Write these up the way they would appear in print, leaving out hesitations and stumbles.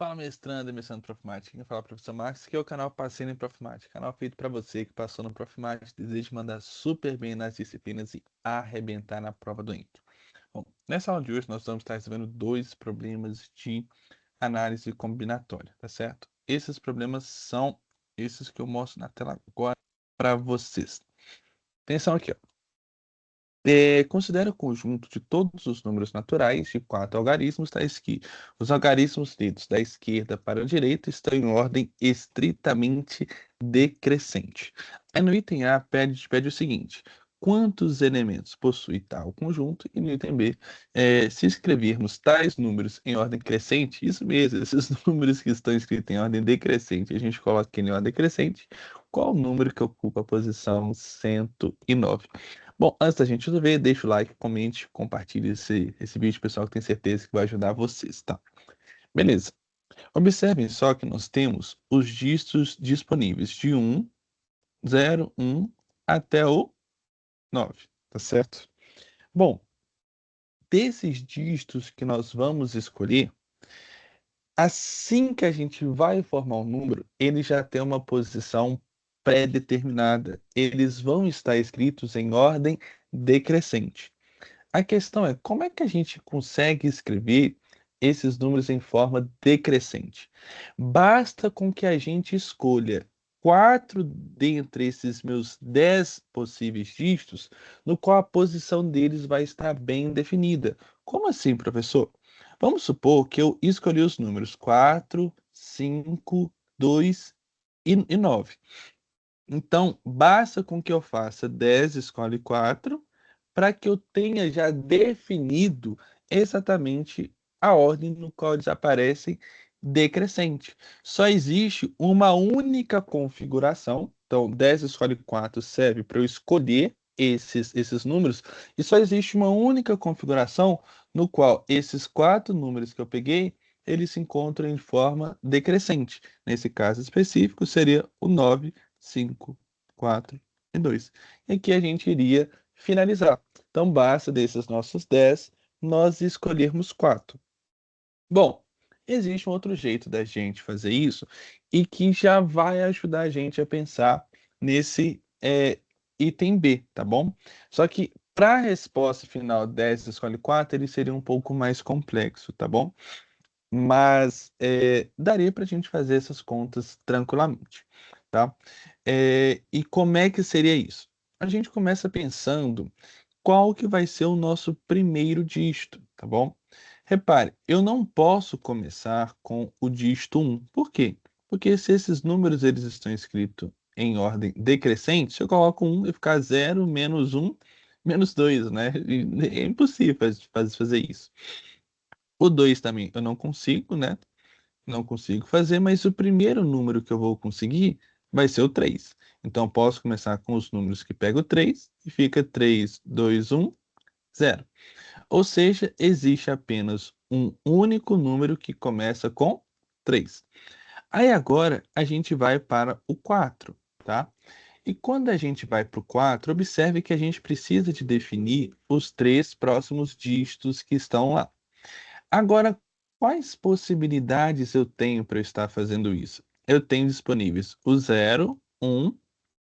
Fala, mestrando Profimática. Quem fala é o professor Marcos, que é o canal Passeio em Profimática. Canal feito para você que passou no Profimática, deseja mandar super bem nas disciplinas e arrebentar na prova do INCRE. Bom, nessa aula de hoje nós vamos estar recebendo dois problemas de análise combinatória, tá certo? Esses problemas são esses que eu mostro na tela agora para vocês. Atenção aqui, ó. Considere o conjunto de todos os números naturais de 4 algarismos, tais que os algarismos lidos da esquerda para a direita estão em ordem estritamente decrescente. Aí no item A pede o seguinte: quantos elementos possui tal conjunto? E no item B, se escrevermos tais números em ordem crescente, isso mesmo, esses números que estão escritos em ordem decrescente, a gente coloca aqui em ordem crescente, qual o número que ocupa a posição 109? Bom, antes da gente resolver, deixa o like, comente, compartilhe esse vídeo, pessoal, que tem certeza que vai ajudar vocês, tá? Beleza. Observem só que nós temos os dígitos disponíveis de 1, 0, 1 até o 9, tá certo? Bom, desses dígitos que nós vamos escolher, assim que a gente vai formar um número, ele já tem uma posição pré-determinada. Eles vão estar escritos em ordem decrescente. A questão é como é que a gente consegue escrever esses números em forma decrescente? Basta com que a gente escolha 4 dentre esses meus 10 possíveis dígitos, no qual a posição deles vai estar bem definida. Como assim, professor? Vamos supor que eu escolhi os números 4, 5, 2 e 9. Então, basta com que eu faça 10 escolhe 4 para que eu tenha já definido exatamente a ordem no qual eles aparecem decrescente. Só existe uma única configuração. Então, 10 escolhe 4 serve para eu escolher esses números, e só existe uma única configuração no qual esses 4 números que eu peguei, eles se encontram em forma decrescente. Nesse caso específico, seria o 9, 5, 4 e 2. E aqui a gente iria finalizar. Então, basta desses nossos 10, nós escolhermos 4. Bom, existe um outro jeito da gente fazer isso e que já vai ajudar a gente a pensar nesse item B, tá bom? Só que para a resposta final 10 escolhe 4, ele seria um pouco mais complexo, tá bom? Mas daria para a gente fazer essas contas tranquilamente, tá? E como é que seria isso? A gente começa pensando qual que vai ser o nosso primeiro dígito, tá bom? Repare, eu não posso começar com o dígito 1. Por quê? Porque se esses números eles estão escritos em ordem decrescente, se eu coloco 1, vai ficar 0, menos 1, menos 2, né? É impossível fazer isso. O 2 também eu não consigo, né? Não consigo fazer, mas o primeiro número que eu vou conseguir vai ser o 3. Então, posso começar com os números que pego o 3 e fica 3, 2, 1, 0. Ou seja, existe apenas um único número que começa com 3. Aí agora a gente vai para o 4, tá? E quando a gente vai para o 4, observe que a gente precisa de definir os 3 próximos dígitos que estão lá. Agora, quais possibilidades eu tenho para eu estar fazendo isso? Eu tenho disponíveis o 0, 1,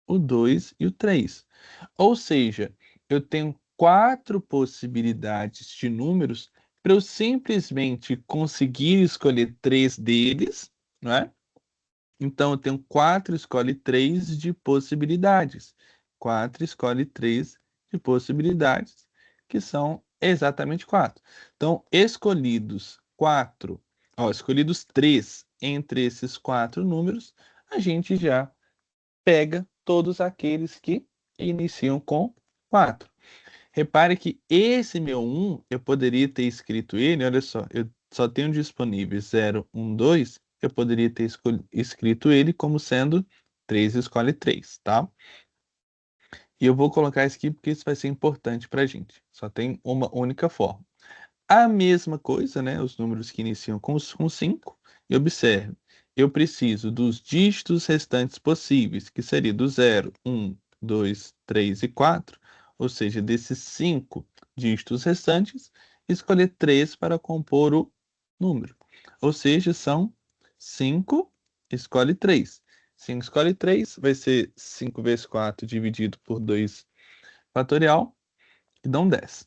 o 2 e o 3. Ou seja, eu tenho 4 possibilidades de números para eu simplesmente conseguir escolher 3 deles, não é? Então, eu tenho 4 escolhe 3 de possibilidades. 4 escolhe 3 de possibilidades, que são exatamente 4. Então, escolhidos 3 entre esses 4 números, a gente já pega todos aqueles que iniciam com 4. Repare que esse meu 1, eu poderia ter escrito ele, olha só, eu só tenho disponível 0, 1, 2, eu poderia ter escrito ele como sendo 3 escolhe 3, tá? E eu vou colocar isso aqui porque isso vai ser importante para a gente. Só tem uma única forma. A mesma coisa, né? Os números que iniciam com 5. E observe, eu preciso dos dígitos restantes possíveis, que seria do 0, 1, 2, 3 e 4. Ou seja, desses 5 dígitos restantes, escolher 3 para compor o número. Ou seja, são 5, escolhe 3. 5 escolhe 3, vai ser 5 vezes 4 dividido por 2 fatorial, e dão 10,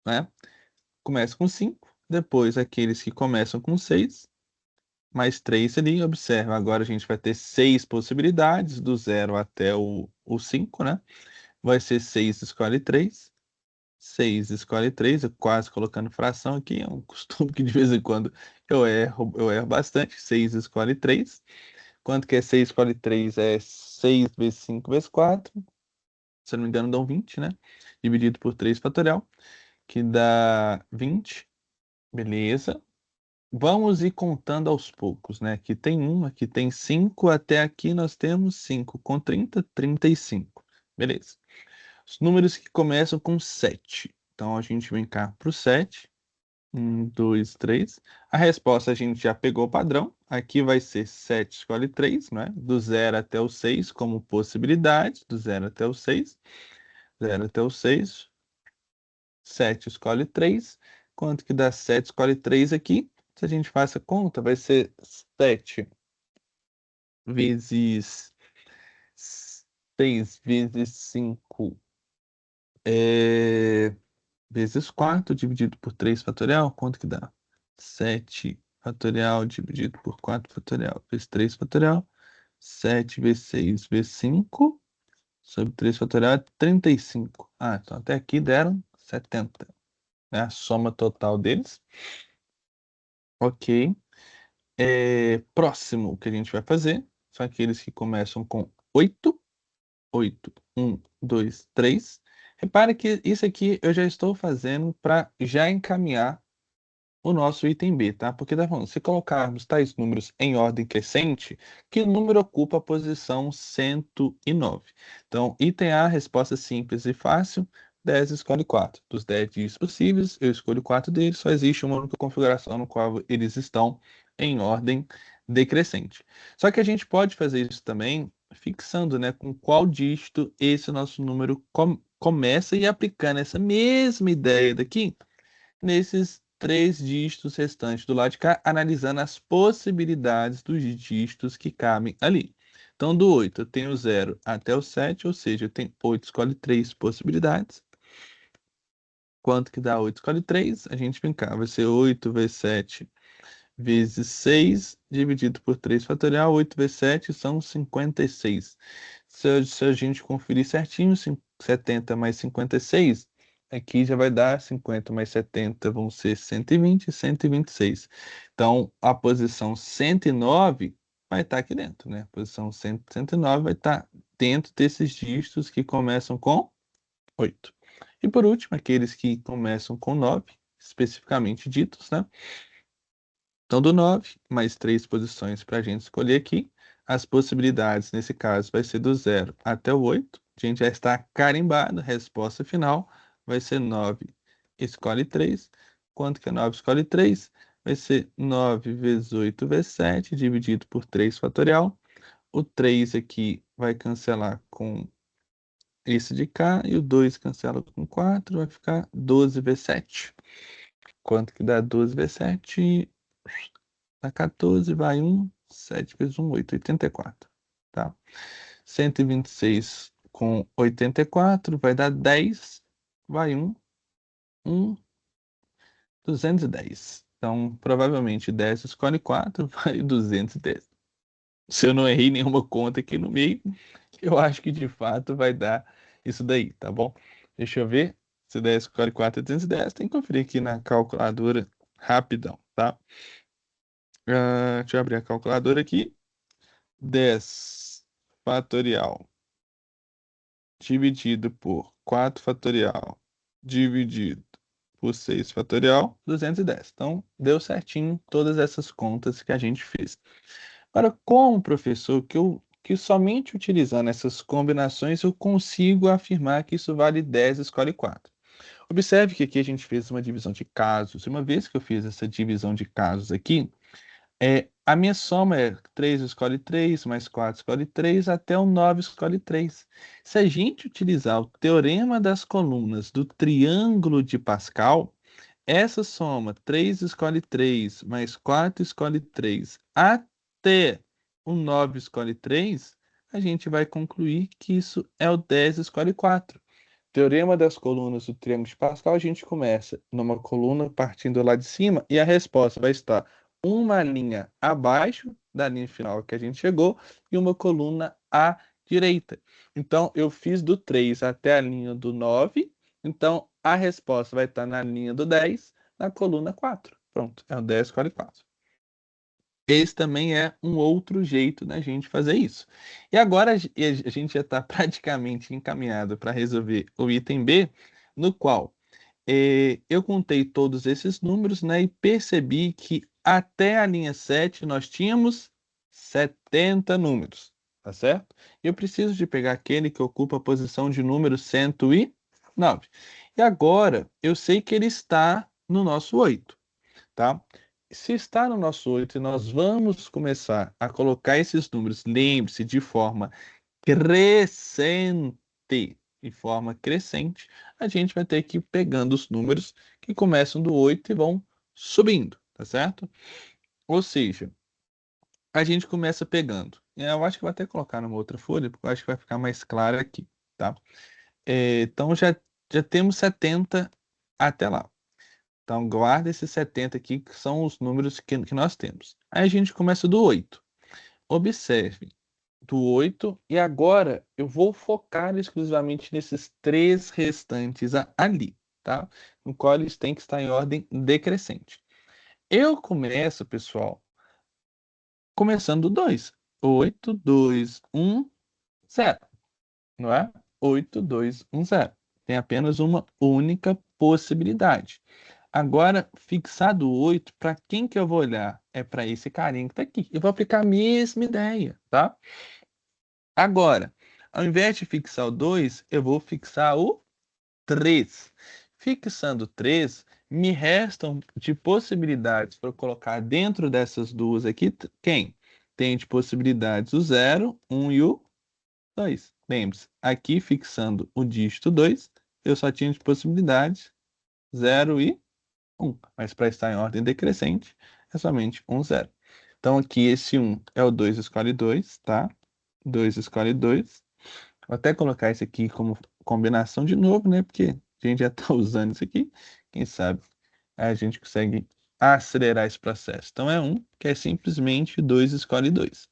né? Começa com 5, depois aqueles que começam com 6, mais 3 ali, observa, agora a gente vai ter 6 possibilidades, do 0 até o 5, né? Vai ser 6 escolhe 3, 6 escolhe 3, eu quase colocando fração aqui, é um costume que de vez em quando eu erro bastante. 6 escolhe 3. Quanto que é 6 escolhe 3? É 6 vezes 5 vezes 4. Se eu não me engano, dão 20, né? Dividido por 3 fatorial, que dá 20. Beleza. Vamos ir contando aos poucos, né? Aqui tem 1, aqui tem 5, até aqui nós temos 5 com 30, 35. Beleza. Os números que começam com 7. Então a gente vem cá para o 7. 1, 2, 3. A resposta a gente já pegou o padrão. Aqui vai ser 7 escolhe 3, né? Do 0 até o 6 como possibilidade. Do 0 até o 6. 0 até o 6. 7 escolhe 3. Quanto que dá 7 escolhe 3 aqui? Se a gente faz a conta, vai ser 7 vezes 6 vezes 5 vezes 4 dividido por 3 fatorial. Quanto que dá? 7 fatorial dividido por 4 fatorial vezes 3 fatorial. 7 vezes 6 vezes 5 sobre 3 fatorial é 35. Ah, então até aqui deram 70. É a soma total deles. Ok. Próximo que a gente vai fazer são aqueles que começam com 8. 8, 1, 2, 3. Repare que isso aqui eu já estou fazendo para já encaminhar o nosso item B, tá? Porque tá falando, se colocarmos tais números em ordem crescente, que número ocupa a posição 109? Então, item A, resposta simples e fácil, 10 escolhe 4. Dos 10 dígitos possíveis, eu escolho 4 deles, só existe uma única configuração no qual eles estão em ordem decrescente. Só que a gente pode fazer isso também fixando, né, com qual dígito esse nosso número começa e aplicando essa mesma ideia daqui nesses 3 dígitos restantes do lado de cá, analisando as possibilidades dos dígitos que cabem ali. Então, do 8 eu tenho 0 até o 7, ou seja, eu tenho 8, escolhe 3 possibilidades. Quanto que dá 8? Escolhe 3, a gente vem cá, vai ser 8 vezes 7 vezes 6, dividido por 3 fatorial, 8 vezes 7 são 56. Se a gente conferir certinho, 70 mais 56, aqui já vai dar 50 mais 70, vão ser 120 e 126. Então, a posição 109 vai estar aqui dentro, né? A posição 109 vai estar dentro desses dígitos que começam com 8. E por último, aqueles que começam com 9, especificamente ditos, né? Então, do 9, mais 3 posições para a gente escolher aqui. As possibilidades, nesse caso, vai ser do 0 até o 8. A gente já está carimbado. Resposta final vai ser 9, escolhe 3. Quanto que é 9, escolhe 3? Vai ser 9 vezes 8 vezes 7, dividido por 3 fatorial. O 3 aqui vai cancelar com esse de cá, e o 2 cancela com 4, vai ficar 12 vezes 7. Quanto que dá 12 vezes 7? Dá 14, vai 1, 7 vezes 1, 8, 84, tá? 126 com 84 vai dar 10, vai 1, 210. Então, provavelmente 10 escolhe 4, vai 210. Se eu não errei nenhuma conta aqui no meio, eu acho que de fato vai dar isso daí, tá bom? Deixa eu ver. Se 10 escolhe 4 é 210, tem que conferir aqui na calculadora rapidão, tá? Deixa eu abrir a calculadora aqui. 10 fatorial dividido por 4 fatorial dividido por 6 fatorial, 210. Então, deu certinho todas essas contas que a gente fez. Agora, como professor, que somente utilizando essas combinações eu consigo afirmar que isso vale 10 escolhe 4. Observe que aqui a gente fez uma divisão de casos. Uma vez que eu fiz essa divisão de casos aqui, a minha soma é 3 escolhe 3, mais 4 escolhe 3, até o 9 escolhe 3. Se a gente utilizar o teorema das colunas do triângulo de Pascal, essa soma 3 escolhe 3, mais 4 escolhe 3, até o 9 escolhe 3, a gente vai concluir que isso é o 10 escolhe 4. Teorema das colunas do Triângulo de Pascal, a gente começa numa coluna partindo lá de cima e a resposta vai estar uma linha abaixo da linha final que a gente chegou e uma coluna à direita. Então, eu fiz do 3 até a linha do 9, então a resposta vai estar na linha do 10, na coluna 4. Pronto, é o 10 escolhe 4. Esse também é um outro jeito da gente fazer isso. E agora a gente já está praticamente encaminhado para resolver o item B, no qual eu contei todos esses números, né, e percebi que até a linha 7 nós tínhamos 70 números, tá certo? E eu preciso de pegar aquele que ocupa a posição de número 109. E agora eu sei que ele está no nosso 8, tá? Se está no nosso 8 e nós vamos começar a colocar esses números, lembre-se, de forma crescente, de forma crescente, a gente vai ter que ir pegando os números que começam do 8 e vão subindo, tá certo? Ou seja, a gente começa pegando. Eu acho que vou até colocar numa outra folha, porque eu acho que vai ficar mais claro aqui, tá? Então já temos 70 até lá. Então, guarda esses 70 aqui, que são os números que nós temos. Aí a gente começa do 8. Observe, do 8, e agora eu vou focar exclusivamente nesses três restantes ali, tá? No qual eles têm que estar em ordem decrescente. Eu começo, pessoal, começando do 2. 8, 2, 1, 0. Não é? 8, 2, 1, 0. Tem apenas uma única possibilidade. Agora, fixado 8, para quem que eu vou olhar? É para esse carinha que está aqui. Eu vou aplicar a mesma ideia, tá? Agora, ao invés de fixar o 2, eu vou fixar o 3. Fixando 3, me restam de possibilidades para colocar dentro dessas duas aqui, quem? Tem de possibilidades o 0, 1 e o 2. Lembre-se, aqui fixando o dígito 2, eu só tinha de possibilidades 0 e 1. Mas para estar em ordem decrescente, é somente 1, 0. Então aqui esse 1 é o 2 escolhe 2, tá? 2 escolhe 2. Vou até colocar isso aqui como combinação de novo, né? Porque a gente já está usando isso aqui. Quem sabe a gente consegue acelerar esse processo. Então é 1, que é simplesmente 2 escolhe 2.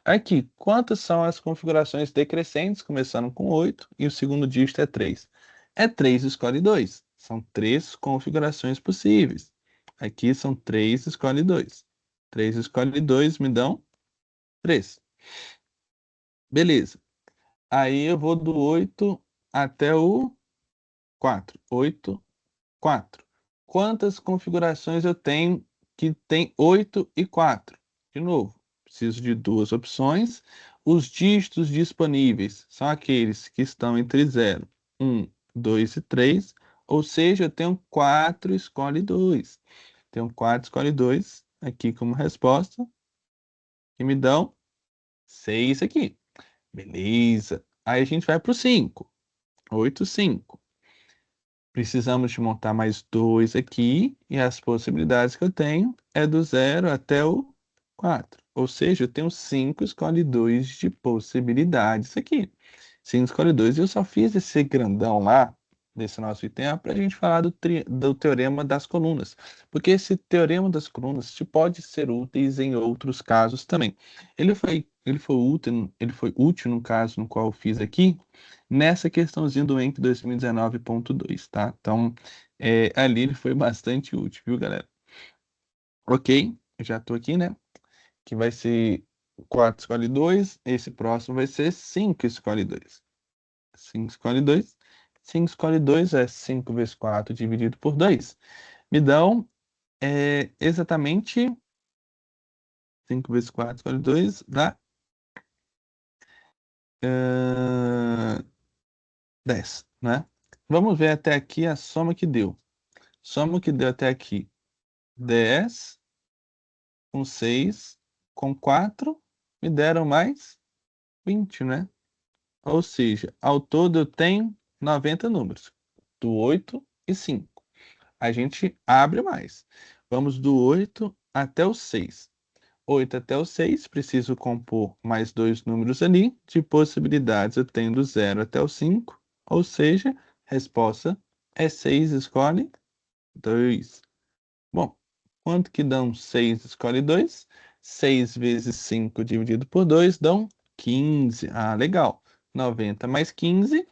Aqui, quantas são as configurações decrescentes, começando com 8, e o segundo dígito é 3? É 3 escolhe 2. São três configurações possíveis. Aqui são 3 escolhe 2. 3 escolhe 2 me dão 3. Beleza. Aí eu vou do 8 até o 4. 8, 4. Quantas configurações eu tenho que tem 8 e 4? De novo, preciso de duas opções. Os dígitos disponíveis são aqueles que estão entre 0, 1, 2 e 3. Ou seja, eu tenho 4, escolhe 2. Tenho 4, escolhe 2 aqui como resposta. Que me dão 6 aqui. Beleza. Aí a gente vai para o 5. 8, 5. Precisamos de montar mais dois aqui, e as possibilidades que eu tenho é do 0 até o 4. Ou seja, eu tenho 5 escolhe 2 de possibilidades aqui. 5 escolhe 2, e eu só fiz esse grandão lá, desse nosso item, para a gente falar do teorema das colunas. Porque esse teorema das colunas pode ser útil em outros casos também. Ele foi útil no caso no qual eu fiz aqui, nessa questãozinha do ENC 2019.2, tá? Então, ali ele foi bastante útil, viu, galera? Ok, eu já tô aqui, né? Que vai ser 4 escolhe 2. Esse próximo vai ser 5 escolhe 2. 5 escolhe 2. 5 escolhe 2 é 5 vezes 4 dividido por 2. Me dão exatamente 5 vezes 4 escolhe 2 dá 10, né? Vamos ver até aqui a soma que deu. Soma que deu até aqui. 10 com 6 com 4 me deram mais 20, né? Ou seja, ao todo eu tenho 90 números, do 8 e 5. a gente abre mais. Vamos do 8 até o 6. 8 até o 6, preciso compor mais dois números ali. De possibilidades, eu tenho do 0 até o 5, ou seja, resposta é 6, escolhe 2. Bom, quanto que dão 6, escolhe 2? 6 vezes 5 dividido por 2 dão 15. Ah, legal. 90 mais 15,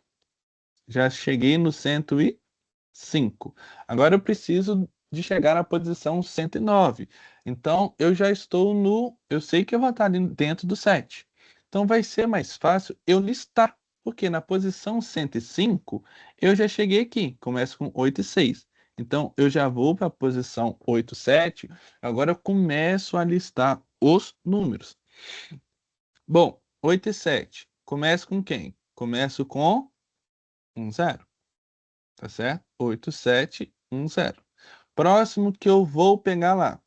já cheguei no 105. Agora eu preciso de chegar na posição 109. Então eu já estou no. Eu sei que eu vou estar ali dentro do 7. Então vai ser mais fácil eu listar. Porque na posição 105 eu já cheguei aqui. Começo com 8 e 6. Então eu já vou para a posição 8, 7. Agora eu começo a listar os números. Bom, 8 e 7. Começo com quem? Começo com um 0. Tá certo? 8, 7, 1, 0. Próximo que eu vou pegar lá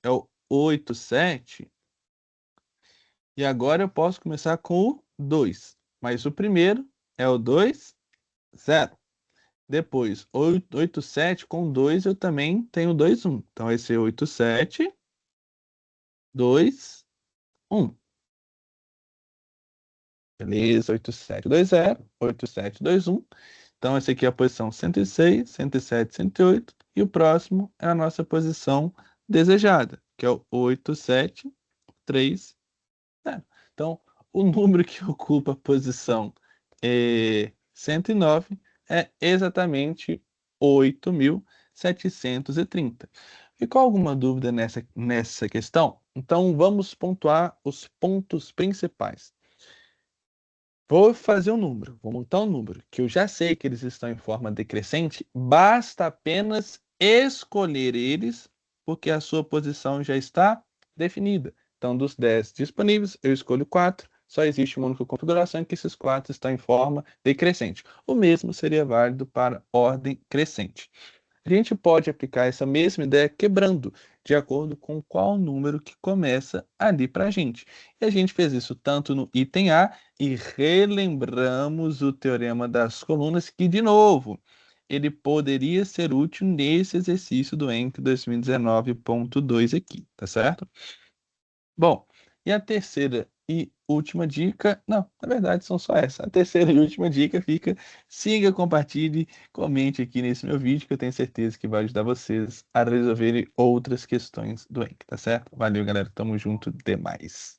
é o 8, 7. E agora eu posso começar com o 2. Mas o primeiro é o 2, 0. Depois, 8, 7 com 2 eu também tenho 2, 1. Então vai ser 8, 7, 2, 1. Beleza, 8, 7, 2, 0. 8, 7, 2, 1. Então essa aqui é a posição 106, 107, 108. E o próximo é a nossa posição desejada, que é o 8, 7, 3, 0. Então, o número que ocupa a posição 109 é exatamente 8.730. Ficou alguma dúvida nessa questão? Então, vamos pontuar os pontos principais. Vou fazer um número, vou montar um número, que eu já sei que eles estão em forma decrescente, basta apenas escolher eles, porque a sua posição já está definida. Então, dos 10 disponíveis, eu escolho 4, só existe uma única configuração em que esses 4 estão em forma decrescente. O mesmo seria válido para ordem crescente. A gente pode aplicar essa mesma ideia quebrando, de acordo com qual número que começa ali para a gente. E a gente fez isso tanto no item A e relembramos o teorema das colunas, que, de novo, ele poderia ser útil nesse exercício do ENC 2019.2 aqui, tá certo? Bom, e a terceira e última dica, não, na verdade são só essa. A terceira e última dica fica: siga, compartilhe, comente aqui nesse meu vídeo, que eu tenho certeza que vai ajudar vocês a resolverem outras questões do ENC, tá certo? Valeu, galera, tamo junto, demais.